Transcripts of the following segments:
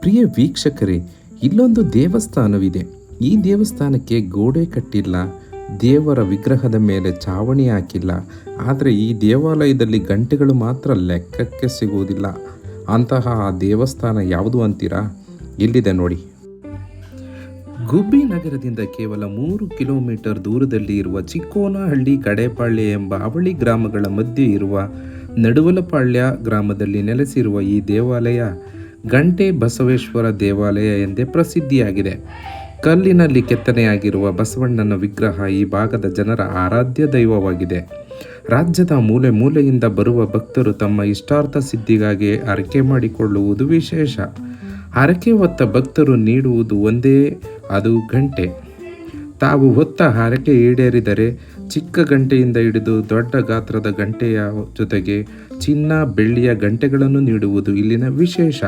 ಪ್ರಿಯ ವೀಕ್ಷಕರೇ, ಇಲ್ಲೊಂದು ದೇವಸ್ಥಾನವಿದೆ. ಈ ದೇವಸ್ಥಾನಕ್ಕೆ ಗೋಡೆ ಕಟ್ಟಿಲ್ಲ, ದೇವರ ವಿಗ್ರಹದ ಮೇಲೆ ಚಾವಣಿ ಹಾಕಿಲ್ಲ. ಆದರೆ ಈ ದೇವಾಲಯದಲ್ಲಿ ಗಂಟೆಗಳು ಮಾತ್ರ ಲೆಕ್ಕಕ್ಕೆ ಸಿಗುವುದಿಲ್ಲ. ಅಂತಹ ಆ ದೇವಸ್ಥಾನ ಯಾವುದು ಅಂತೀರಾ? ಇಲ್ಲಿದೆ ನೋಡಿ. ಗುಬ್ಬಿ ನಗರದಿಂದ ಕೇವಲ 3 ಕಿಲೋಮೀಟರ್ ದೂರದಲ್ಲಿ ಇರುವ ಚಿಕ್ಕೋನಹಳ್ಳಿ, ಕಡೇಪಾಳ್ಯ ಎಂಬ ಅವಳಿ ಗ್ರಾಮಗಳ ಮಧ್ಯೆ ಇರುವ ನಡುವಲಪಾಳ್ಯ ಗ್ರಾಮದಲ್ಲಿ ನೆಲೆಸಿರುವ ಈ ದೇವಾಲಯ ಗಂಟೆ ಬಸವೇಶ್ವರ ದೇವಾಲಯ ಎಂದೇ ಪ್ರಸಿದ್ಧಿಯಾಗಿದೆ. ಕಲ್ಲಿನಲ್ಲಿ ಕೆತ್ತನೆಯಾಗಿರುವ ಬಸವಣ್ಣನ ವಿಗ್ರಹ ಈ ಭಾಗದ ಜನರ ಆರಾಧ್ಯ ದೈವವಾಗಿದೆ. ರಾಜ್ಯದ ಮೂಲೆ ಮೂಲೆಯಿಂದ ಬರುವ ಭಕ್ತರು ತಮ್ಮ ಇಷ್ಟಾರ್ಥ ಸಿದ್ಧಿಗಾಗಿ ಹರಕೆ ಮಾಡಿಕೊಳ್ಳುವುದು ವಿಶೇಷ. ಹರಕೆ ಹೊತ್ತ ಭಕ್ತರು ನೀಡುವುದು ಒಂದೇ, ಅದು ಗಂಟೆ. ತಾವು ಹೊತ್ತ ಹರಕೆ ಈಡೇರಿದರೆ ಚಿಕ್ಕ ಗಂಟೆಯಿಂದ ಹಿಡಿದು ದೊಡ್ಡ ಗಾತ್ರದ ಗಂಟೆಯ ಜೊತೆಗೆ ಚಿನ್ನ, ಬೆಳ್ಳಿಯ ಗಂಟೆಗಳನ್ನು ನೀಡುವುದು ಇಲ್ಲಿನ ವಿಶೇಷ.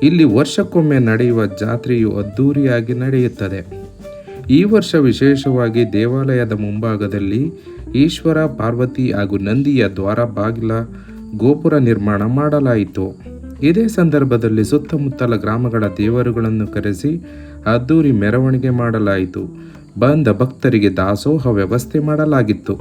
ಇಲ್ಲಿ ವರ್ಷಕ್ಕೊಮ್ಮೆ ನಡೆಯುವ ಜಾತ್ರೆಯು ಅದ್ಧೂರಿಯಾಗಿ ನಡೆಯುತ್ತದೆ. ಈ ವರ್ಷ ವಿಶೇಷವಾಗಿ ದೇವಾಲಯದ ಮುಂಭಾಗದಲ್ಲಿ ಈಶ್ವರ, ಪಾರ್ವತಿ ಹಾಗೂ ನಂದಿಯ ದ್ವಾರ ಬಾಗಿಲ ಗೋಪುರ ನಿರ್ಮಾಣ ಮಾಡಲಾಯಿತು. ಇದೇ ಸಂದರ್ಭದಲ್ಲಿ ಸುತ್ತಮುತ್ತಲ ಗ್ರಾಮಗಳ ದೇವರುಗಳನ್ನು ಕರೆಸಿ ಅದ್ಧೂರಿ ಮೆರವಣಿಗೆ ಮಾಡಲಾಯಿತು. ಬಂದ ಭಕ್ತರಿಗೆ ದಾಸೋಹ ವ್ಯವಸ್ಥೆ ಮಾಡಲಾಗಿತ್ತು.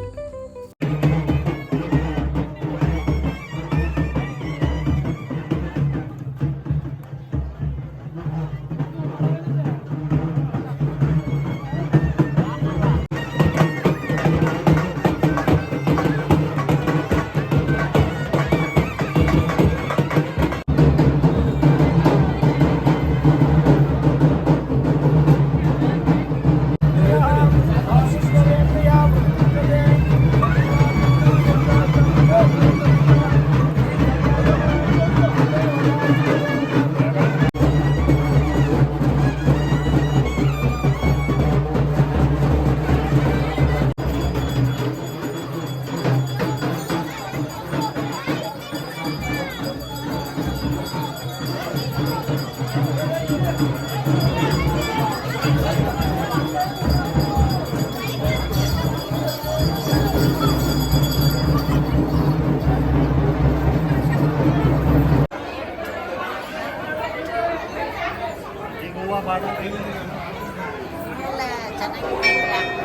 ಎಲ್ಲ ಚೆನ್ನಾಗಿಲ್ಲ.